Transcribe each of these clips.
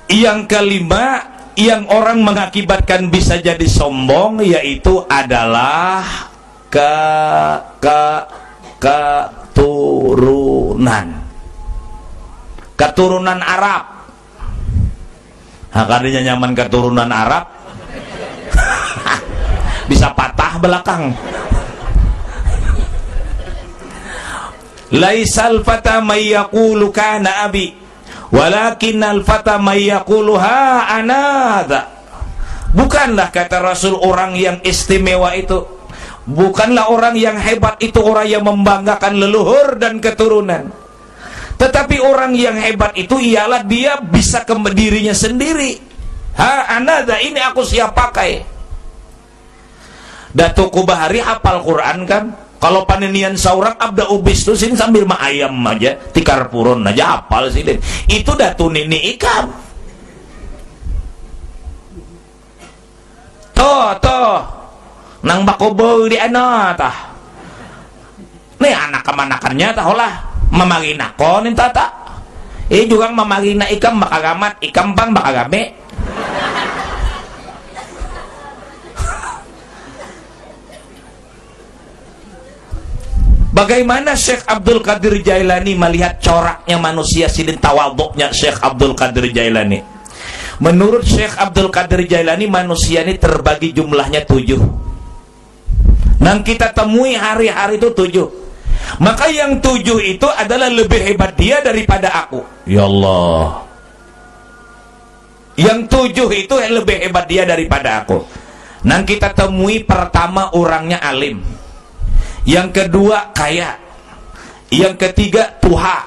Yang kelima, yang orang mengakibatkan bisa jadi sombong, yaitu adalah keturunan Arab. Nah, karena nyaman keturunan Arab bisa patah belakang. Laisal fata may yaqulu kana abi walakinnal fata may yaqulu ha anadha. Bukanlah, kata Rasul, orang yang istimewa itu, bukanlah orang yang hebat itu orang yang membanggakan leluhur dan keturunan, tetapi orang yang hebat itu ialah dia bisa ke dirinya sendiri. Ha anadha, ini aku siap pakai. Datuk Kubahari hafal Quran kan? Kalau panenian saurang abda ubis tuh sini sambil mah ayam aja, tikar purun aja hafal sih deh. Itu datu nini ikam. Toh, nang bakobo di ana tah. Nih anak kemanakannya tah olah mamagin ako nin tata. Juga mamagin na ikam makagamat, ikam bang makagame. Bagaimana Syekh Abdul Qadir Jailani melihat coraknya manusia, sidin tawaduknya Syekh Abdul Qadir Jailani? Menurut Syekh Abdul Qadir Jailani, manusia ini terbagi jumlahnya 7. Nang kita temui hari-hari itu 7. Maka yang 7 itu adalah lebih hebat dia daripada aku. Ya Allah. Yang 7 itu lebih hebat dia daripada aku. Nang kita temui pertama orangnya alim. Yang kedua kaya, yang ketiga tuha,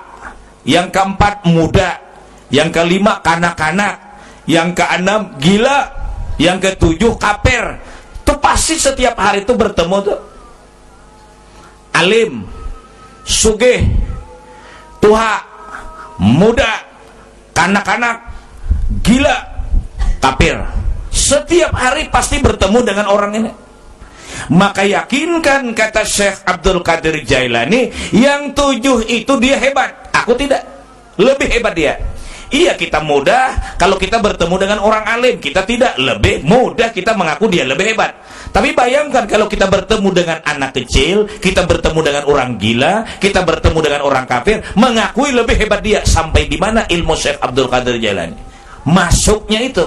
yang keempat muda, yang kelima kanak-kanak, yang keenam gila, yang ketujuh kafir. Itu pasti setiap hari itu bertemu tuh. Alim, sugih, tuha, muda, kanak-kanak, gila, kafir. Setiap hari pasti bertemu dengan orang ini. Maka yakinkan, kata Syekh Abdul Qadir Jailani, yang 7 itu dia hebat, aku tidak. Lebih hebat dia. Iya, kita mudah kalau kita bertemu dengan orang alim, kita tidak. Lebih mudah kita mengaku dia lebih hebat. Tapi bayangkan kalau kita bertemu dengan anak kecil, kita bertemu dengan orang gila, kita bertemu dengan orang kafir, mengakui lebih hebat dia. Sampai di mana ilmu Syekh Abdul Qadir Jailani masuknya itu.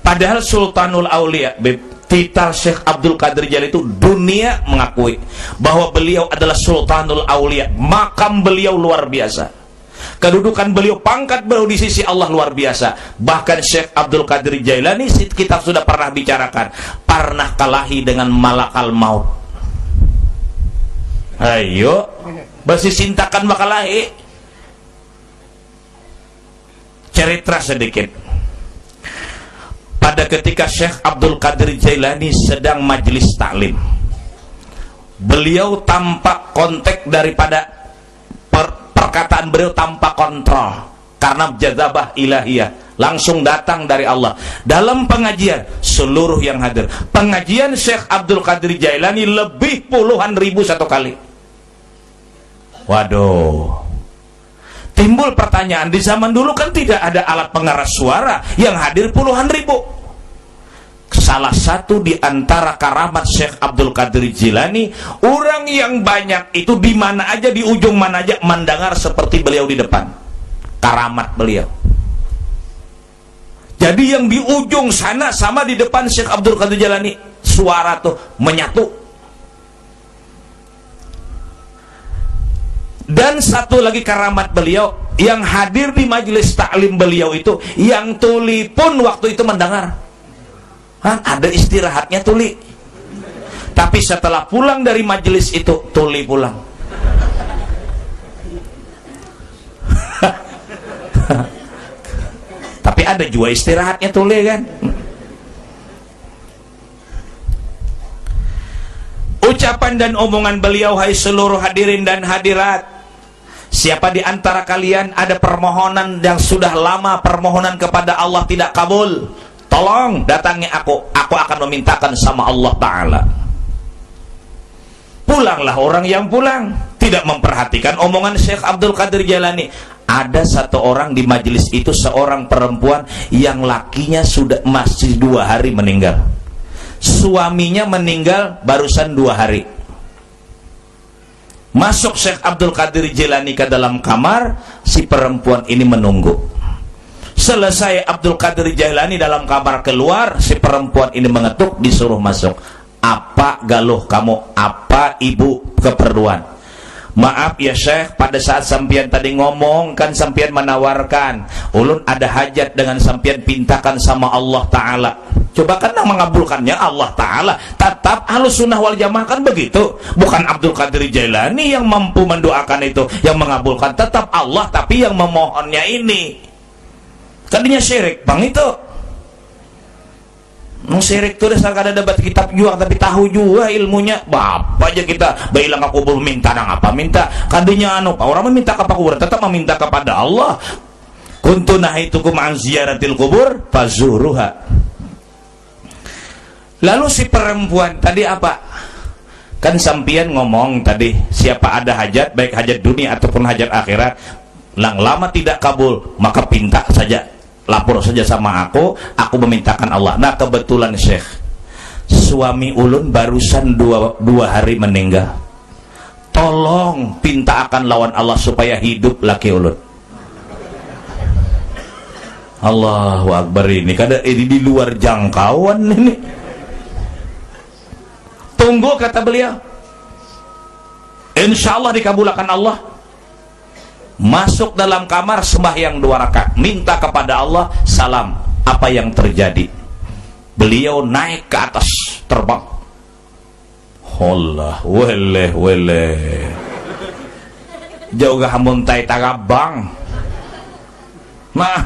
Padahal Sultanul Aulia, titel Syekh Abdul Qadir Jailani itu dunia mengakui bahwa beliau adalah Sultanul Aulia. Makam beliau luar biasa, kedudukan beliau, pangkat beliau di sisi Allah luar biasa. Bahkan Syekh Abdul Qadir Jailani, kita sudah pernah bicarakan, pernah kalahi dengan malakal maut. Ayo basi sintakan makalahi. Cerita sedikit. Pada ketika Syekh Abdul Qadir Jailani sedang majelis taklim, beliau tampak kontak daripada perkataan beliau tanpa kontrol, karena jazabah ilahiyah langsung datang dari Allah. Dalam pengajian seluruh yang hadir, pengajian Syekh Abdul Qadir Jailani lebih puluhan ribu satu kali. Waduh, timbul pertanyaan, di zaman dulu kan tidak ada alat pengeras suara, yang hadir puluhan ribu. Salah satu di antara karamat Syekh Abdul Qadir Jailani, orang yang banyak itu di mana aja, di ujung mana aja mendengar seperti beliau di depan. Karamat beliau. Jadi yang di ujung sana sama di depan Syekh Abdul Qadir Jailani, suara tuh menyatu. Dan satu lagi karamat beliau, yang hadir di majelis taklim beliau itu, yang tuli pun waktu itu mendengar. Ada istirahatnya tuli. Tapi setelah pulang dari majelis itu, tuli pulang. Tapi ada juga istirahatnya tuli kan. Ucapan dan omongan beliau, hai seluruh hadirin dan hadirat, siapa di antara kalian ada permohonan yang sudah lama permohonan kepada Allah tidak kabul, tolong datangi aku akan memintakan sama Allah Ta'ala. Pulanglah orang yang pulang. tidak memperhatikan omongan Syekh Abdul Qadir Jailani. Ada satu orang di majelis itu, seorang perempuan yang lakinya sudah masih 2 hari meninggal, suaminya meninggal barusan 2 hari. Masuk Syekh Abdul Qadir Jailani ke dalam kamar, si perempuan ini menunggu. Selesai Abdul Qadir Jailani dalam kamar keluar, si perempuan ini mengetuk, disuruh masuk. Apa galuh kamu? Apa ibu keperluan? Maaf ya Syekh, pada saat sampian tadi ngomong kan sampian menawarkan, ulun ada hajat dengan sampian pintakan sama Allah Ta'ala. Coba kan yang mengabulkannya Allah Ta'ala. Tetap Ahlus Sunnah wal Jamaah kan begitu. Bukan Abdul Qadir Jailani yang mampu mendoakan itu, yang mengabulkan. Tetap Allah, tapi yang memohonnya ini. Tadinya syirik bang itu. Syirik itu dasar kada dapat kitab juga, tapi tahu juga ilmunya. Bapak aja kita bailang ke kubur minta nang apa minta. Kadinya orang meminta ke kubur tetap meminta kepada Allah. Kuntu nahitukum an ziyaratil kubur fazuruha. Lalu si perempuan tadi apa? Kan sampian ngomong tadi, siapa ada hajat, baik hajat dunia ataupun hajat akhirat, lama tidak kabul, maka pinta saja, lapor saja sama aku memintakan Allah. Nah kebetulan Syekh, suami ulun barusan dua hari meninggal. Tolong pinta akan lawan Allah supaya hidup laki ulun. Allahu Akbar, ini di luar jangkauan ini. Tunggu kata beliau, insya Allah dikabulkan Allah. Masuk dalam kamar, sembahyang 2 rakaat, minta kepada Allah, salam. Apa yang terjadi? Beliau naik ke atas, terbang. Allah, wele jauh gak muntai tagabang. Nah,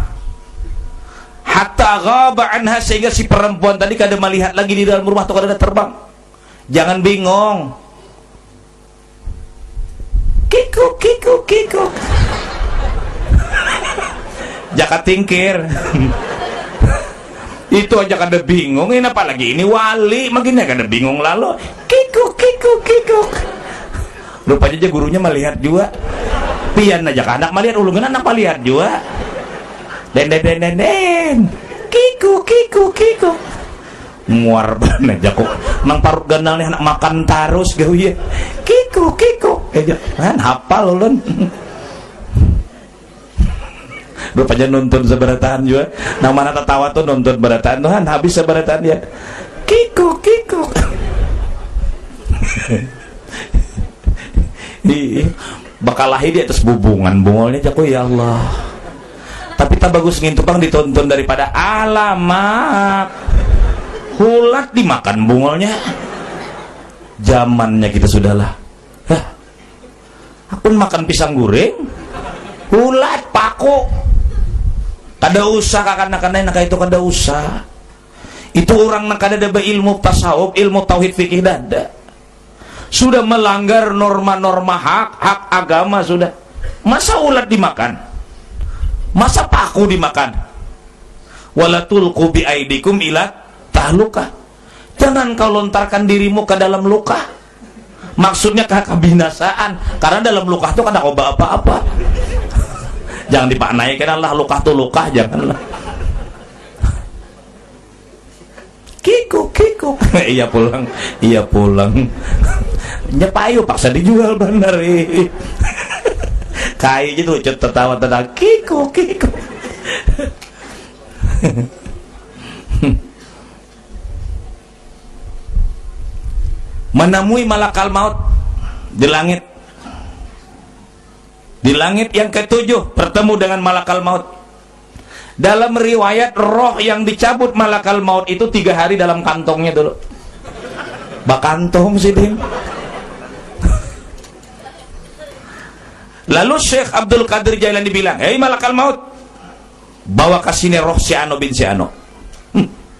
hatta ghaba anha, sehingga si perempuan tadi kada melihat lagi di dalam rumah atau kada terbang. Jangan bingung. Kikuk kikuk kikuk. Jaka tingkir. Itu aja kada bingung, ini apalagi ini wali, makin kada bingung lalu. Kikuk kikuk kikuk. Rupanya aja gurunya melihat juga. Pian aja anak melihat, ulungan anak melihat juga. Den. Kikuk kikuk kikuk. Muar banget aja kok nang parut ganal nih anak makan terus gawe ya. Kiko kan hafal ulun. Rupanya nonton seberataan juga. Nang mana tertawa tuh nonton berataan tuh kan habis seberataan ya. Kiko bakal lahir di atas bubungan bungolnya jago ya Allah. Tapi tak bagus ngintupang ditonton daripada alamak. Hulat dimakan bungolnya. Zamannya kita sudahlah. Aku makan pisang goreng, hulat paku. Kada usah kakak-kakak itu kada usah. Itu orang nak kada ada ilmu tasawuf, ilmu tauhid fikih dada. Sudah melanggar norma-norma hak agama sudah. Masa ulat dimakan? Masa paku dimakan? Wala tulqu bi aidikum ila tahluka. Jangan kau lontarkan dirimu ke dalam luka. Maksudnya ke kebinasaan. Karena dalam luka itu kan ada obat apa-apa. Jangan dipaknai lah luka itu luka, janganlah. Kiko. Iya pulang. Nyepayu paksa dijual bener. Kai gitu tertawa Kiko. Menemui malakal maut di langit. Di langit yang ke-7 bertemu dengan malakal maut. Dalam riwayat roh yang dicabut malakal maut itu 3 hari dalam kantongnya dulu. Bakantong sih ding. Lalu Syekh Abdul Qadir Jailani bilang, "Hei malakal maut, bawa ke sini roh si Ano bin si Ano."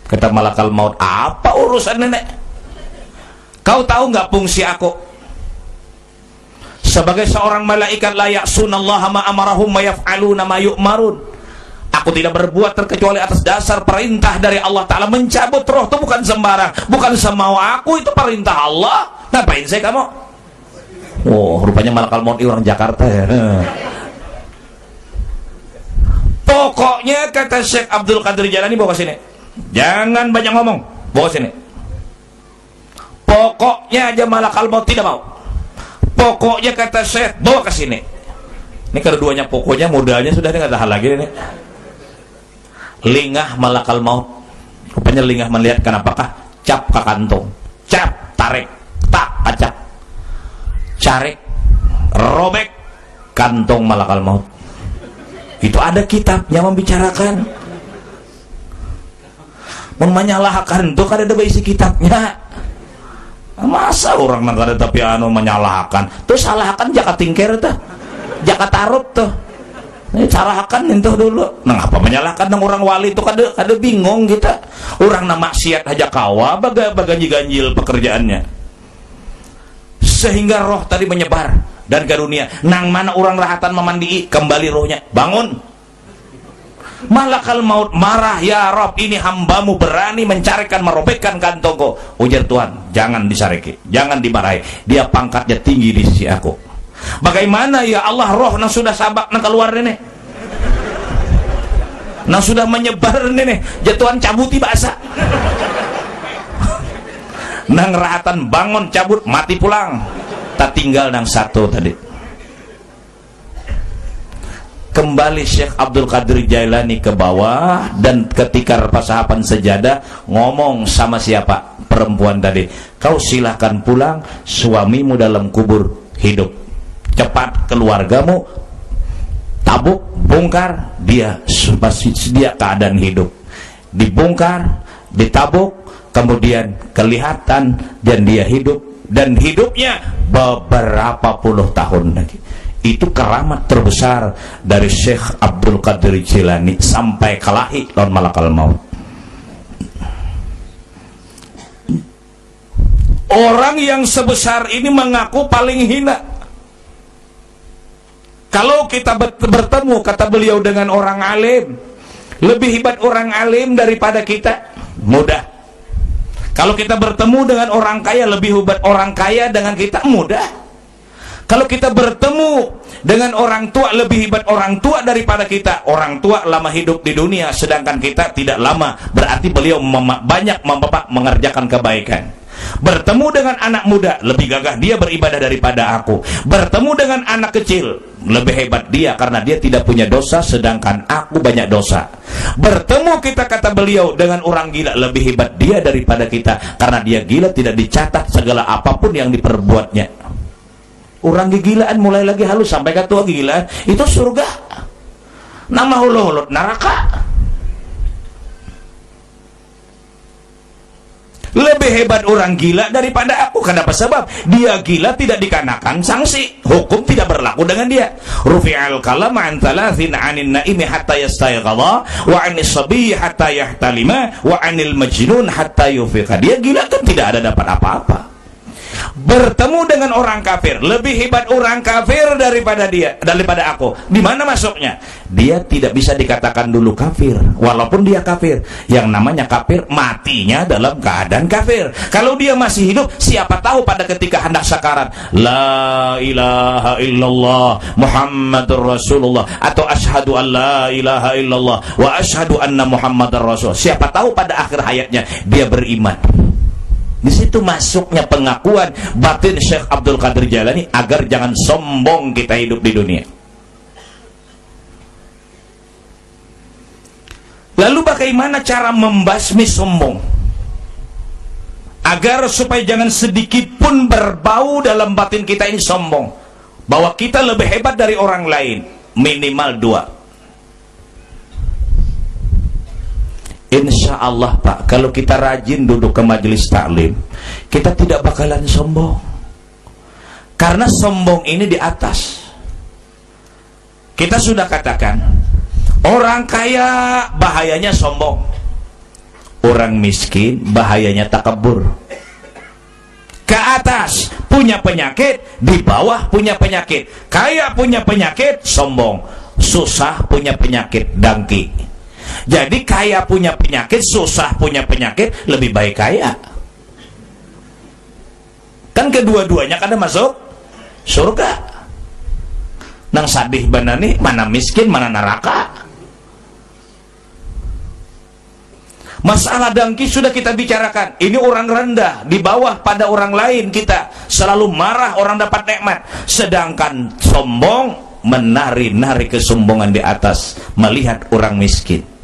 Kata malakal maut, "Apa urusan nenek? Kau tahu nggak fungsi aku sebagai seorang malaikat la ya'sunallaha ma amarahum wa yaf'aluna ma yu'marun. Aku tidak berbuat terkecuali atas dasar perintah dari Allah Ta'ala. Mencabut roh itu bukan sembarang, bukan semau aku, itu perintah Allah. Ngapain saya kamu? Oh, rupanya malakal maut orang Jakarta ya. Pokoknya kata Syekh Abdul Qadir Jailani, bawa sini. Jangan banyak ngomong, bawa sini. Pokoknya aja malakal maut tidak mau. Pokoknya kata Syekh, bawa ke sini. Ini keduanya pokoknya, modalnya sudah nggak tahan lagi nih. Lingah malakal maut. Rupanya lingah melihat kenapakah? Cap ke kantong. Cap, tarik, tak, acak. Carik, robek kantong malakal maut. Itu ada kitab yang membicarakan. Menyalahkan itu kan ada isi kitabnya. Masa orang negara tapi anu menyalahkan? Tuh salahkan jaka tingker tuh, jaka tarup tuh. Ini salahkan itu dulu. Nah, apa menyalahkan orang wali itu kada bingung kita. Orang nama maksiat aja kawa baga ganjil pekerjaannya. Sehingga roh tadi menyebar dan ke dunia. Nang mana orang rahatan memandii, kembali rohnya bangun. Malakal maut marah, ya Rob, ini hambamu berani mencarikan, merobekkan kantongku. Ujar Tuhan, jangan disariki, jangan dimarahi, dia pangkatnya tinggi di sisi aku. Bagaimana ya Allah, roh nang sudah sabak nang keluar ini, nang sudah menyebar ini, jatuhan cabuti bahasa. Nang rahatan bangun cabut, mati pulang. Tak tinggal nang satu tadi. Kembali Syekh Abdul Qadir Jailani ke bawah, dan ketika pasahapan sejadah ngomong sama siapa? Perempuan tadi. Kau silahkan pulang, suamimu dalam kubur hidup. Cepat keluargamu tabuk, bongkar, dia masih sedia keadaan hidup. Dibongkar, ditabuk, kemudian kelihatan dan dia hidup, dan hidupnya beberapa puluh tahun lagi. Itu keramat terbesar dari Syekh Abdul Qadir Jailani sampai kelahi lawan malakal maut. Orang yang sebesar ini mengaku paling hina. Kalau kita bertemu, kata beliau, dengan orang alim, lebih hebat orang alim daripada kita, mudah. Kalau kita bertemu dengan orang kaya, lebih hebat orang kaya dengan kita, mudah. Kalau kita bertemu dengan orang tua, lebih hebat orang tua daripada kita. Orang tua lama hidup di dunia, sedangkan kita tidak lama. Berarti beliau banyak mengerjakan kebaikan. Bertemu dengan anak muda, lebih gagah dia beribadah daripada aku. Bertemu dengan anak kecil, lebih hebat dia karena dia tidak punya dosa, sedangkan aku banyak dosa. Bertemu kita, kata beliau, dengan orang gila, lebih hebat dia daripada kita karena dia gila, tidak dicatat segala apapun yang diperbuatnya. Orang gigilaan mulai lagi halus sampai ke tua gigilaan itu surga. Nama hulul neraka. Lebih hebat orang gila daripada aku. Kenapa? Sebab dia gila tidak dikenakan sanksi, hukum tidak berlaku dengan dia. Rufi'al kalam an thalathin 'anil naimi hatta yastayqadha wa 'anis sabiyyi hatta yahtalima wa 'anil majnun hatta yufiqa. Dia gila kan tidak ada dapat apa-apa. Bertemu dengan orang kafir, lebih hebat orang kafir daripada aku. Di mana masuknya? Dia tidak bisa dikatakan dulu kafir, walaupun dia kafir. Yang namanya kafir, matinya dalam keadaan kafir. Kalau dia masih hidup, siapa tahu pada ketika hendak sakarat, la ilaha illallah Muhammadur Rasulullah, atau asyhadu an la ilaha illallah wa asyhadu anna Muhammadar Rasul. Siapa tahu pada akhir hayatnya dia beriman. Di situ masuknya pengakuan batin Syekh Abdul Qadir Jailani agar jangan sombong kita hidup di dunia. Lalu bagaimana cara membasmi sombong? Agar supaya jangan sedikit pun berbau dalam batin kita ini sombong, bahwa kita lebih hebat dari orang lain. Minimal dua. Insya Allah Pak, kalau kita rajin duduk ke majelis taklim, kita tidak bakalan sombong. Karena sombong ini di atas. Kita sudah katakan, orang kaya bahayanya sombong, orang miskin bahayanya takabur. Ke atas punya penyakit, di bawah punya penyakit. Kaya punya penyakit sombong, susah punya penyakit dangki. Jadi kaya punya penyakit, susah punya penyakit, lebih baik kaya. Kan kedua-duanya kan masuk surga. Nang sadih banani mana miskin mana neraka. Masalah dengki sudah kita bicarakan. Ini orang rendah, di bawah pada orang lain. Kita selalu marah orang dapat nikmat, sedangkan sombong menari-nari kesombongan di atas melihat orang miskin.